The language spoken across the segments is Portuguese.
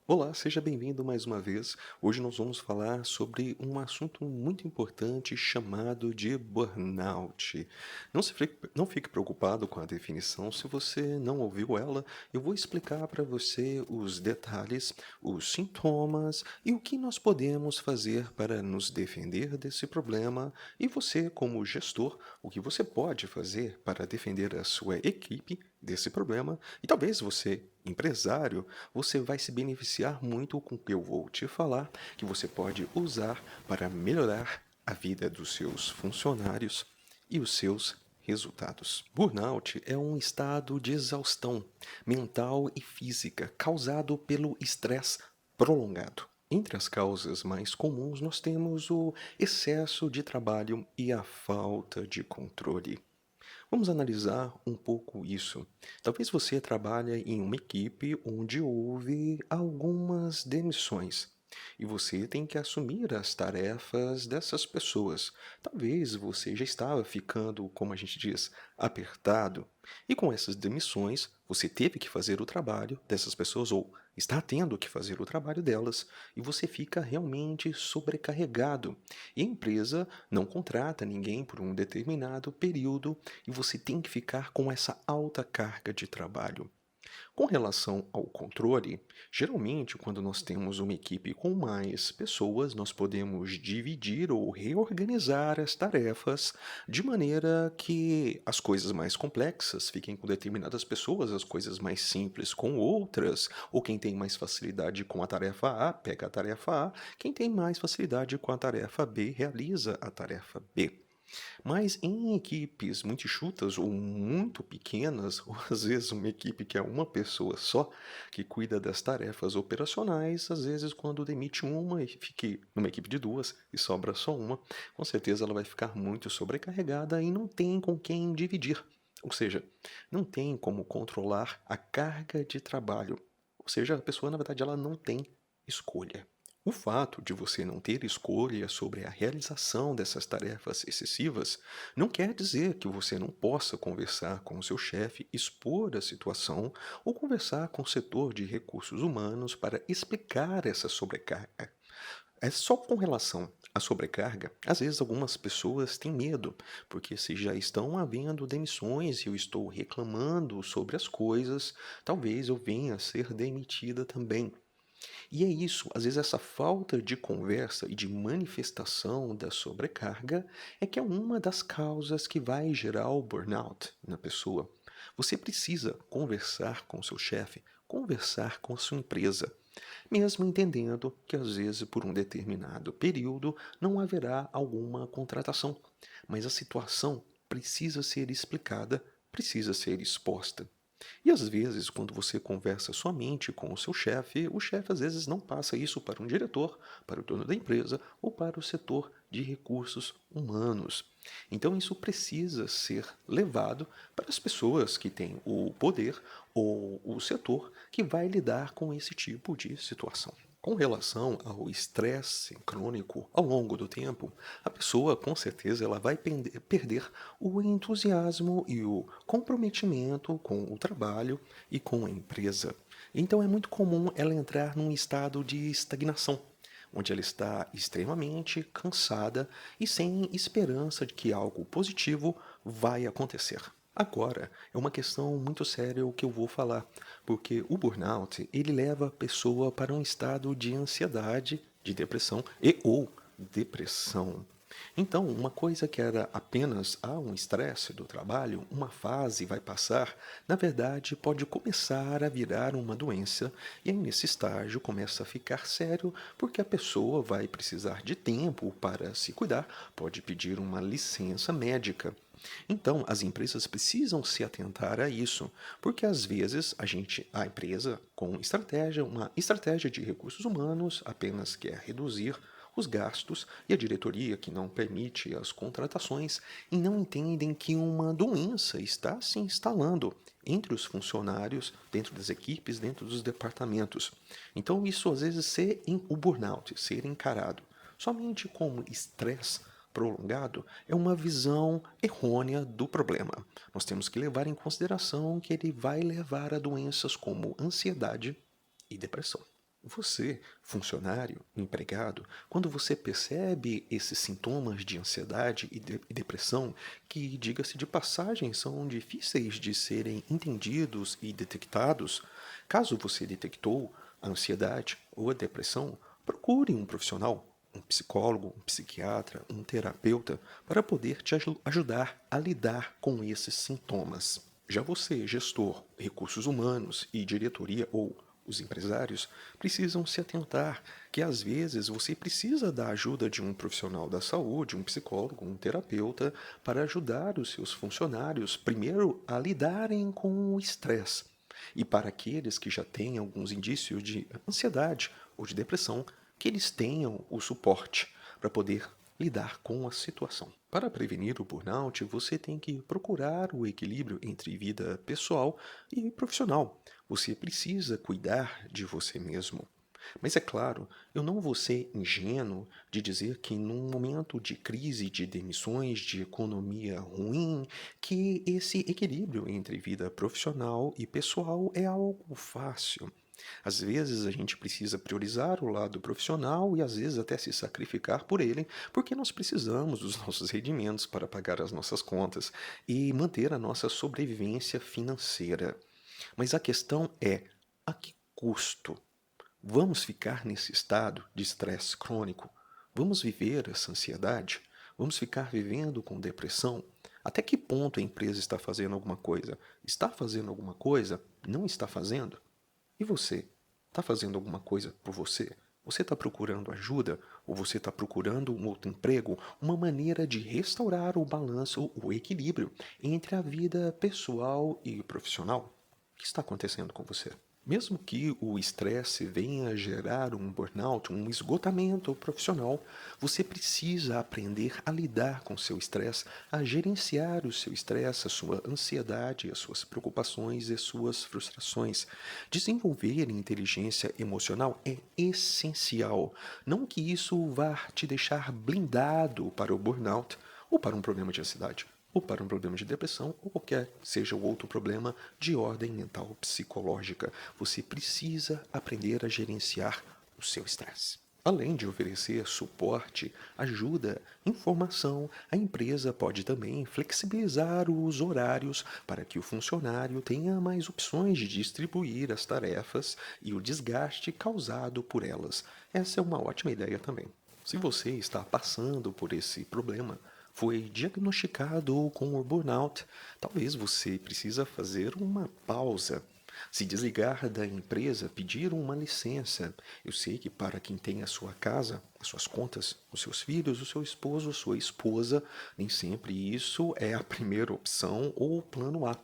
Olá, seja bem-vindo mais uma vez. Hoje nós vamos falar sobre um assunto muito importante chamado de burnout. Não fique preocupado com a definição se você não ouviu ela. Eu vou explicar para você os detalhes, os sintomas e o que nós podemos fazer para nos defender desse problema. E você, como gestor, o que você pode fazer para defender a sua equipe desse problema. E talvez você, empresário, você vai se beneficiar muito com o que eu vou te falar, que você pode usar para melhorar a vida dos seus funcionários e os seus resultados. Burnout é um estado de exaustão mental e física causado pelo estresse prolongado. Entre as causas mais comuns, nós temos o excesso de trabalho e a falta de controle. Vamos analisar um pouco isso. Talvez você trabalhe em uma equipe onde houve algumas demissões e você tem que assumir as tarefas dessas pessoas. Talvez você já estava ficando, como a gente diz, apertado, e com essas demissões você teve que fazer o trabalho dessas pessoas ou está tendo que fazer o trabalho delas e você fica realmente sobrecarregado. E a empresa não contrata ninguém por um determinado período e você tem que ficar com essa alta carga de trabalho. Com relação ao controle, geralmente, quando nós temos uma equipe com mais pessoas, nós podemos dividir ou reorganizar as tarefas de maneira que as coisas mais complexas fiquem com determinadas pessoas, as coisas mais simples com outras, ou quem tem mais facilidade com a tarefa A, pega a tarefa A, quem tem mais facilidade com a tarefa B, realiza a tarefa B. Mas em equipes muito enxutas ou muito pequenas, ou às vezes uma equipe que é uma pessoa só, que cuida das tarefas operacionais, às vezes quando demite uma e fique numa equipe de duas e sobra só uma, com certeza ela vai ficar muito sobrecarregada e não tem com quem dividir. Ou seja, não tem como controlar a carga de trabalho. Ou seja, a pessoa, na verdade, ela não tem escolha. O fato de você não ter escolha sobre a realização dessas tarefas excessivas não quer dizer que você não possa conversar com o seu chefe, expor a situação ou conversar com o setor de recursos humanos para explicar essa sobrecarga. É só com relação à sobrecarga, às vezes algumas pessoas têm medo, porque se já estão havendo demissões e eu estou reclamando sobre as coisas, talvez eu venha a ser demitida também. E é isso, às vezes essa falta de conversa e de manifestação da sobrecarga é que é uma das causas que vai gerar o burnout na pessoa. Você precisa conversar com o seu chefe, conversar com a sua empresa, mesmo entendendo que às vezes por um determinado período não haverá alguma contratação, mas a situação precisa ser explicada, precisa ser exposta. E às vezes, quando você conversa somente com o chefe às vezes não passa isso para um diretor, para o dono da empresa ou para o setor de recursos humanos. Então, isso precisa ser levado para as pessoas que têm o poder ou o setor que vai lidar com esse tipo de situação. Com relação ao estresse crônico ao longo do tempo, a pessoa com certeza ela vai perder o entusiasmo e o comprometimento com o trabalho e com a empresa. Então é muito comum ela entrar num estado de estagnação, onde ela está extremamente cansada e sem esperança de que algo positivo vai acontecer. Agora, é uma questão muito séria o que eu vou falar, porque o burnout, ele leva a pessoa para um estado de ansiedade, de depressão e ou depressão. Então, uma coisa que era apenas um estresse do trabalho, uma fase vai passar, na verdade pode começar a virar uma doença, e aí nesse estágio começa a ficar sério, porque a pessoa vai precisar de tempo para se cuidar, pode pedir uma licença médica. Então, as empresas precisam se atentar a isso, porque às vezes a empresa, com estratégia, uma estratégia de recursos humanos, apenas quer reduzir os gastos e a diretoria que não permite as contratações e não entendem que uma doença está se instalando entre os funcionários, dentro das equipes, dentro dos departamentos. Então, isso às vezes o burnout, ser encarado somente como estresse prolongado é uma visão errônea do problema. Nós temos que levar em consideração que ele vai levar a doenças como ansiedade e depressão. Você, funcionário, empregado, quando você percebe esses sintomas de ansiedade e depressão, que, diga-se de passagem, são difíceis de serem entendidos e detectados, caso você detectou a ansiedade ou a depressão, procure um profissional, um psicólogo, um psiquiatra, um terapeuta, para poder te ajudar a lidar com esses sintomas. Já você, gestor, recursos humanos e diretoria ou os empresários precisam se atentar que às vezes você precisa da ajuda de um profissional da saúde, um psicólogo, um terapeuta, para ajudar os seus funcionários, primeiro, a lidarem com o estresse. E para aqueles que já têm alguns indícios de ansiedade ou de depressão, que eles tenham o suporte para poder lidar com a situação. Para prevenir o burnout, você tem que procurar o equilíbrio entre vida pessoal e profissional. Você precisa cuidar de você mesmo. Mas é claro, eu não vou ser ingênuo de dizer que num momento de crise, de demissões, de economia ruim, que esse equilíbrio entre vida profissional e pessoal é algo fácil. Às vezes a gente precisa priorizar o lado profissional e às vezes até se sacrificar por ele, porque nós precisamos dos nossos rendimentos para pagar as nossas contas e manter a nossa sobrevivência financeira. Mas a questão é: a que custo? Vamos ficar nesse estado de estresse crônico? Vamos viver essa ansiedade? Vamos ficar vivendo com depressão? Até que ponto a empresa está fazendo alguma coisa? Está fazendo alguma coisa? Não está fazendo? E você? Está fazendo alguma coisa por você? Você está procurando ajuda? Ou você está procurando um outro emprego? Uma maneira de restaurar o balanço, o equilíbrio entre a vida pessoal e profissional? O que está acontecendo com você? Mesmo que o estresse venha a gerar um burnout, um esgotamento profissional, você precisa aprender a lidar com seu estresse, a gerenciar o seu estresse, a sua ansiedade, as suas preocupações e suas frustrações. Desenvolver inteligência emocional é essencial. Não que isso vá te deixar blindado para o burnout ou para um problema de ansiedade, ou para um problema de depressão, ou qualquer seja o outro problema de ordem mental psicológica. Você precisa aprender a gerenciar o seu estresse. Além de oferecer suporte, ajuda, informação, a empresa pode também flexibilizar os horários para que o funcionário tenha mais opções de distribuir as tarefas e o desgaste causado por elas. Essa é uma ótima ideia também. Se você está passando por esse problema, foi diagnosticado com o burnout, talvez você precisa fazer uma pausa, se desligar da empresa, pedir uma licença. Eu sei que para quem tem a sua casa, as suas contas, os seus filhos, o seu esposo, sua esposa, nem sempre isso é a primeira opção ou o plano A.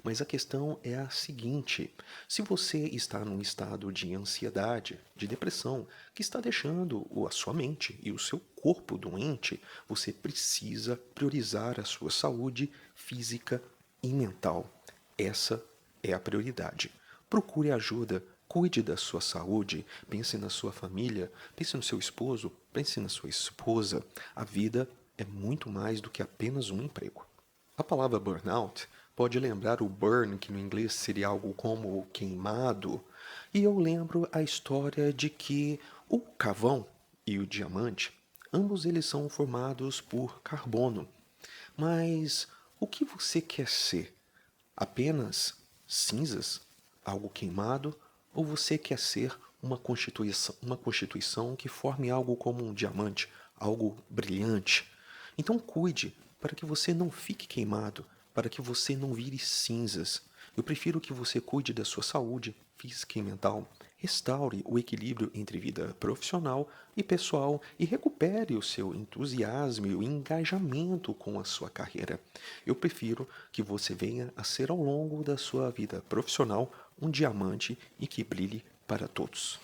Mas a questão é a seguinte: se você está num estado de ansiedade, de depressão, que está deixando a sua mente e o seu corpo doente, você precisa priorizar a sua saúde física e mental. Essa é a prioridade. Procure ajuda, cuide da sua saúde, pense na sua família, pense no seu esposo, pense na sua esposa. A vida é muito mais do que apenas um emprego. A palavra burnout pode lembrar o burn, que no inglês seria algo como queimado, e eu lembro a história de que o carvão e o diamante, ambos eles são formados por carbono. Mas o que você quer ser? Apenas cinzas? Algo queimado? Ou você quer ser uma constituição que forme algo como um diamante, algo brilhante? Então cuide para que você não fique queimado, para que você não vire cinzas. Eu prefiro que você cuide da sua saúde física e mental, restaure o equilíbrio entre vida profissional e pessoal e recupere o seu entusiasmo e o engajamento com a sua carreira. Eu prefiro que você venha a ser ao longo da sua vida profissional um diamante e que brilhe para todos.